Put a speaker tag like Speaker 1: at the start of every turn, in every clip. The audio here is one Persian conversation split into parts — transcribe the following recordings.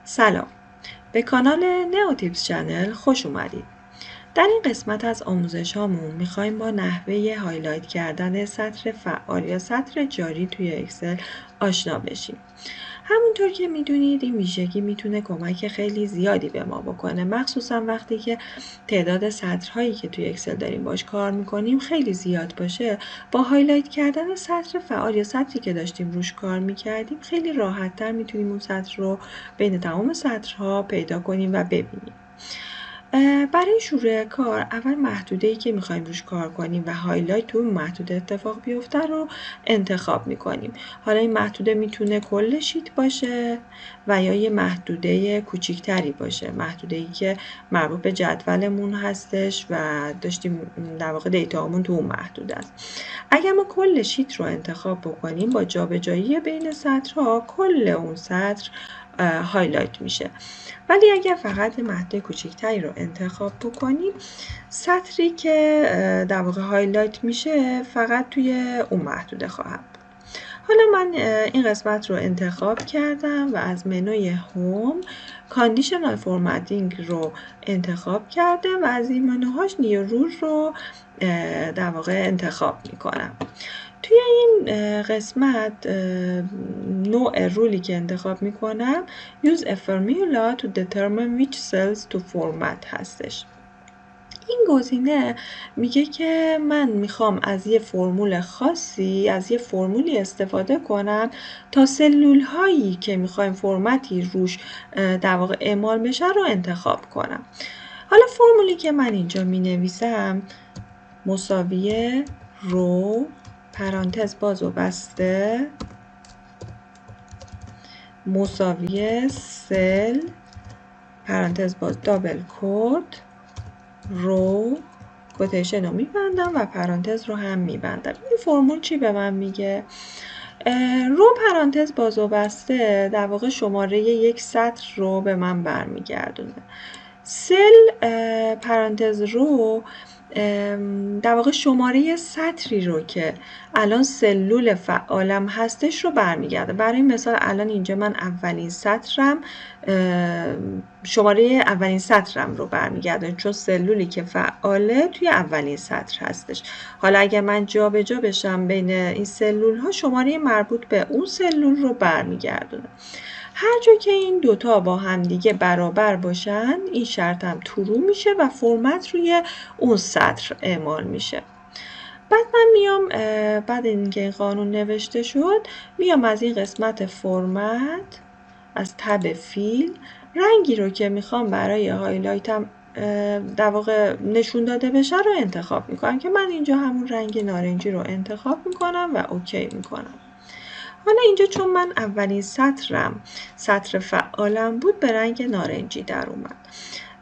Speaker 1: سلام، به کانال نئوتیپس چنل خوش اومدید. در این قسمت از آموزش هامون میخوایم با نحوه هایلایت کردن سطر فعال یا سطر جاری توی اکسل آشنا بشیم. همونطور که میدونید این ویژگی میتونه کمک خیلی زیادی به ما بکنه، مخصوصا وقتی که تعداد سطرهایی که توی اکسل داریم باش کار میکنیم خیلی زیاد باشه. با هایلایت کردن سطر فعال یا سطری که داشتیم روش کار میکردیم خیلی راحت‌تر میتونیم اون سطر رو بین تمام سطرها پیدا کنیم و ببینیم. برای شروع کار اول محدوده‌ای که میخوایم روش کار کنیم و هایلایت تو اون محدوده اتفاق بیفته رو انتخاب میکنیم. حالا این محدوده میتونه کل شیت باشه و یا یه محدوده کوچیکتری باشه، محدوده‌ای که مربوط به جدولمون هستش و داشتیم در واقع دیتاهامون تو اون محدوده است. اگر ما کل شیت رو انتخاب بکنیم با جابجایی بین سطرها کل اون سطر هایلایت میشه. ولی اگر فقط محدوده کوچیکتری رو انتخاب بکنیم سطری که در واقع هایلایت میشه فقط توی اون محدوده خواهد بود. حالا من این قسمت رو انتخاب کردم و از منوی هوم کاندیشنال فورمتینگ رو انتخاب کرده و از این منوهاش نیو رول رو در واقع انتخاب میکنم. توی این قسمت نوع رولی که انتخاب میکنم use a formula to determine which cells to format هستش. این گزینه میگه که من میخوام از یه فرمول خاصی، از یه فرمولی استفاده کنم تا سلول هایی که میخوایم فرمتی روش در واقع اعمال بشه رو انتخاب کنم. حالا فرمولی که من اینجا مینویسم مساویه رو پرانتز باز و بسته مساویه سل پرانتز باز دابل کوت رو کوتیشن رو میبندم و پرانتز رو هم میبندم. این فرمول چی به من میگه؟ رو پرانتز باز و بسته در واقع شماره یک سطر رو به من برمیگردونه. سل پرانتز رو در واقع شماره سطری رو که الان سلول فعالم هستش رو برمیگرده. برای مثال الان اینجا من اولین سطرم شماره اولین سطرم رو برمیگرده چون سلولی که فعاله توی اولین سطر هستش. حالا اگر من جا به جا بشم بین این سلول ها شماره مربوط به اون سلول رو برمیگردونه. هر جا که این دوتا با هم دیگه برابر باشن این شرط هم ترو میشه و فرمت روی اون سطر اعمال میشه. بعد من میام بعد اینکه این قانون نوشته شد میام از این قسمت فرمت از تب فیل رنگی رو که میخوام برای هایلایتم در واقع نشون داده بشه رو انتخاب میکنم که من اینجا همون رنگ نارنجی رو انتخاب میکنم و اوکی میکنم. حالا اینجا چون من اولین سطرم سطر فعالم بود به رنگ نارنجی در اومد.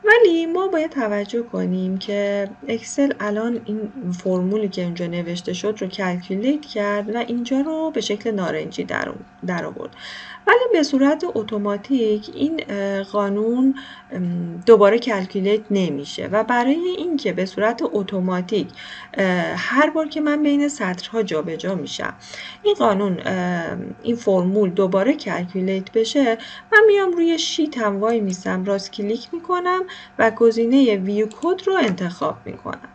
Speaker 1: ولی ما باید توجه کنیم که اکسل الان این فرمولی که اینجا نوشته شد رو کلکولیت کرد و اینجا رو به شکل نارنجی در آورد. ولی به صورت اتوماتیک این قانون دوباره کلکولیت نمیشه و برای اینکه به صورت اتوماتیک هر بار که من بین سطرها جابجا میشم این قانون این فرمول دوباره کلکولیت بشه من میام روی شیت هم وای میسم راست کلیک میکنم و گزینه ویو کد رو انتخاب میکنم.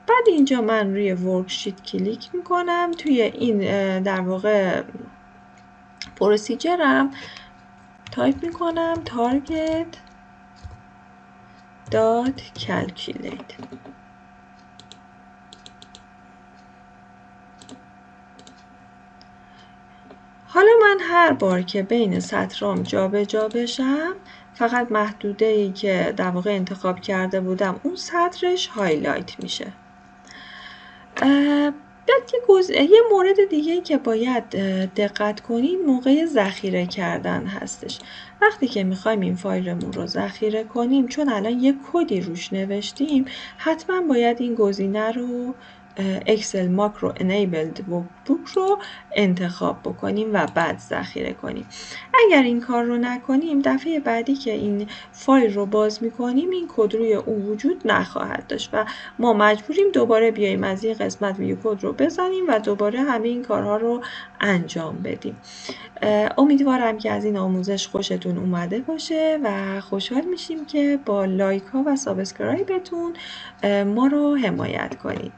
Speaker 1: بعد اینجا من روی ورکشیت کلیک میکنم توی این در واقع پروسیجرم تایپ میکنم target dot calculate. حالا من هر بار که بین سطرام جابجا بشم فقط محدوده‌ای که در واقع انتخاب کرده بودم اون سطرش هایلایت میشه. یه مورد دیگه که باید دقت کنیم موقع ذخیره کردن هستش. وقتی که میخوایم این فایلمون رو ذخیره کنیم چون الان یه کدی روش نوشتیم حتما باید این گزینه رو اکسل ماکرو انیبلد بوک رو انتخاب بکنیم و بعد ذخیره کنیم. اگر این کار رو نکنیم دفعه بعدی که این فایل رو باز میکنیم این کد روی اون وجود نخواهد داشت و ما مجبوریم دوباره بیایم از این قسمت ویو کد رو بزنیم و دوباره همه این کارها رو انجام بدیم. امیدوارم که از این آموزش خوشتون اومده باشه و خوشحال میشیم که با لایک ها و سابسکرایبتون ما رو حمایت کنید.